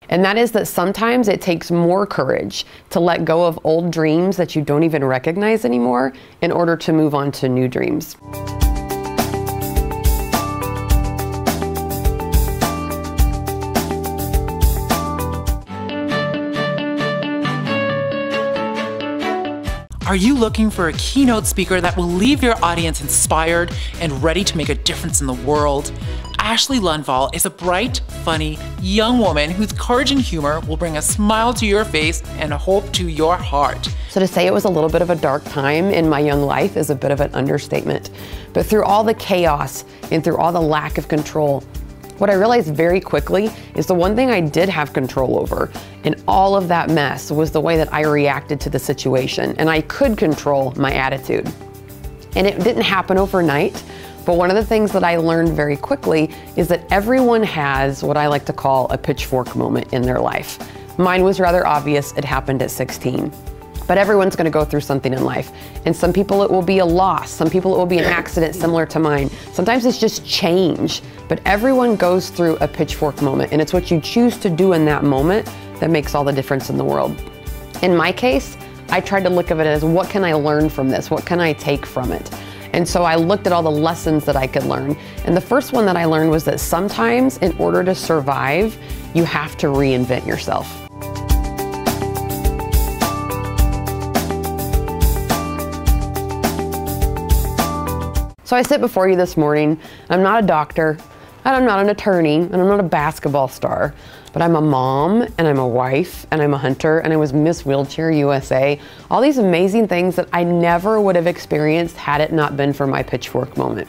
And that is that sometimes it takes more courage to let go of old dreams that you don't even recognize anymore in order to move on to new dreams. Are you looking for a keynote speaker that will leave your audience inspired and ready to make a difference in the world? Ashlee Lundvall is a bright, funny, young woman whose courage and humor will bring a smile to your face and hope to your heart. So to say it was a little bit of a dark time in my young life is a bit of an understatement. But through all the chaos and through all the lack of control, what I realized very quickly is the one thing I did have control over in all of that mess was the way that I reacted to the situation, and I could control my attitude. And it didn't happen overnight, but one of the things that I learned very quickly is that everyone has what I like to call a pitchfork moment in their life. Mine was rather obvious. It happened at 16. But everyone's going to go through something in life. And some people it will be a loss. Some people it will be an accident similar to mine. Sometimes it's just change. But everyone goes through a pitchfork moment. And it's what you choose to do in that moment that makes all the difference in the world. In my case, I tried to look at it as, what can I learn from this? What can I take from it? And so I looked at all the lessons that I could learn. And the first one that I learned was that sometimes in order to survive, you have to reinvent yourself. So I sit before you this morning. I'm not a doctor, and I'm not an attorney, and I'm not a basketball star, but I'm a mom, and I'm a wife, and I'm a hunter, and I was Miss Wheelchair USA. All these amazing things that I never would have experienced had it not been for my pitchfork moment.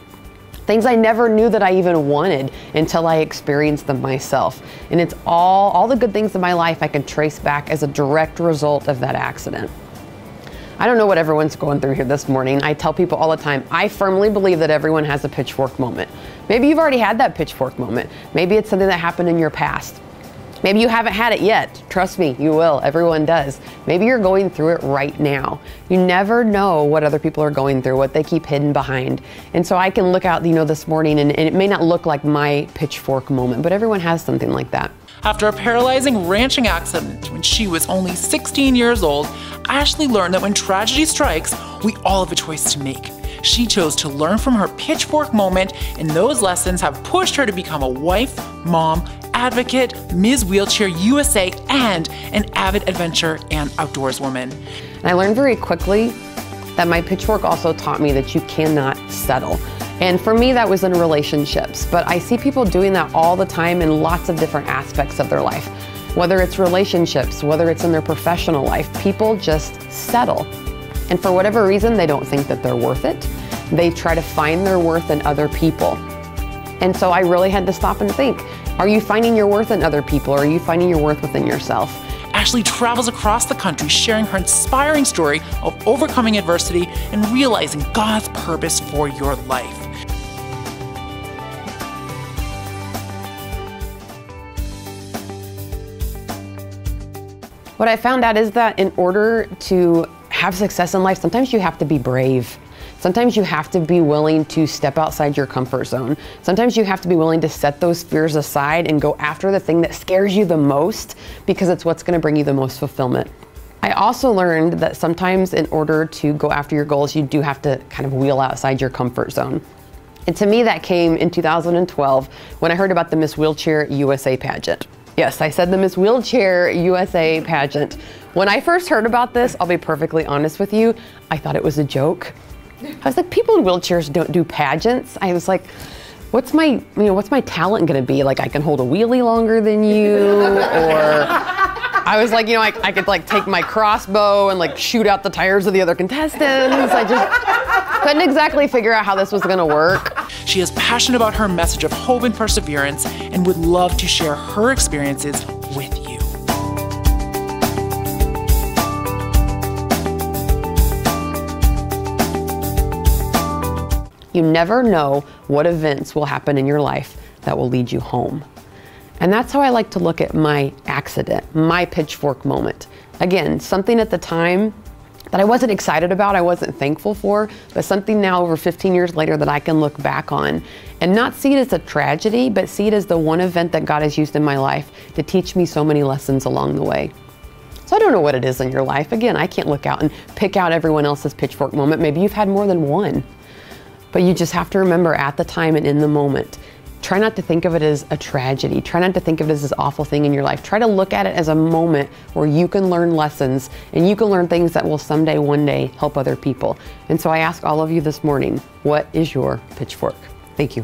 Things I never knew that I even wanted until I experienced them myself. And it's all the good things in my life I can trace back as a direct result of that accident. I don't know what everyone's going through here this morning. I tell people all the time, I firmly believe that everyone has a pitchfork moment. Maybe you've already had that pitchfork moment. Maybe it's something that happened in your past. Maybe you haven't had it yet. Trust me, you will. Everyone does. Maybe you're going through it right now. You never know what other people are going through, what they keep hidden behind. And so I can look out, this morning, and it may not look like my pitchfork moment, but everyone has something like that. After a paralyzing ranching accident when she was only 16 years old, Ashlee learned that when tragedy strikes, we all have a choice to make. She chose to learn from her pitchfork moment, and those lessons have pushed her to become a wife, mom, advocate, Ms. Wheelchair USA, and an avid adventure and outdoors woman. And I learned very quickly that my pitchfork also taught me that you cannot settle. And for me, that was in relationships, but I see people doing that all the time in lots of different aspects of their life. Whether it's relationships, whether it's in their professional life, people just settle. And for whatever reason, they don't think that they're worth it. They try to find their worth in other people. And so I really had to stop and think, are you finding your worth in other people, or are you finding your worth within yourself? Ashlee travels across the country sharing her inspiring story of overcoming adversity and realizing God's purpose for your life. What I found out is that in order to have success in life, sometimes you have to be brave. Sometimes you have to be willing to step outside your comfort zone. Sometimes you have to be willing to set those fears aside and go after the thing that scares you the most, because it's what's going to bring you the most fulfillment. I also learned that sometimes in order to go after your goals, you do have to kind of wheel outside your comfort zone. And to me, that came in 2012 when I heard about the Miss Wheelchair USA pageant. Yes, I said the Miss Wheelchair USA pageant. When I first heard about this, I'll be perfectly honest with you, I thought it was a joke. I was like, people in wheelchairs don't do pageants. I was like, what's my talent gonna be? Like, I can hold a wheelie longer than you, or I was like, I could like take my crossbow and like shoot out the tires of the other contestants. I just couldn't exactly figure out how this was gonna work. She is passionate about her message of hope and perseverance and would love to share her experiences with you. You never know what events will happen in your life that will lead you home. And that's how I like to look at my accident, my pitchfork moment. Again, something at the time that I wasn't excited about, I wasn't thankful for, but something now over 15 years later that I can look back on and not see it as a tragedy, but see it as the one event that God has used in my life to teach me so many lessons along the way. So I don't know what it is in your life. Again, I can't look out and pick out everyone else's pitchfork moment. Maybe you've had more than one, but you just have to remember at the time and in the moment. Try not to think of it as a tragedy. Try not to think of it as this awful thing in your life. Try to look at it as a moment where you can learn lessons and you can learn things that will someday, one day, help other people. And so I ask all of you this morning, what is your pitchfork? Thank you.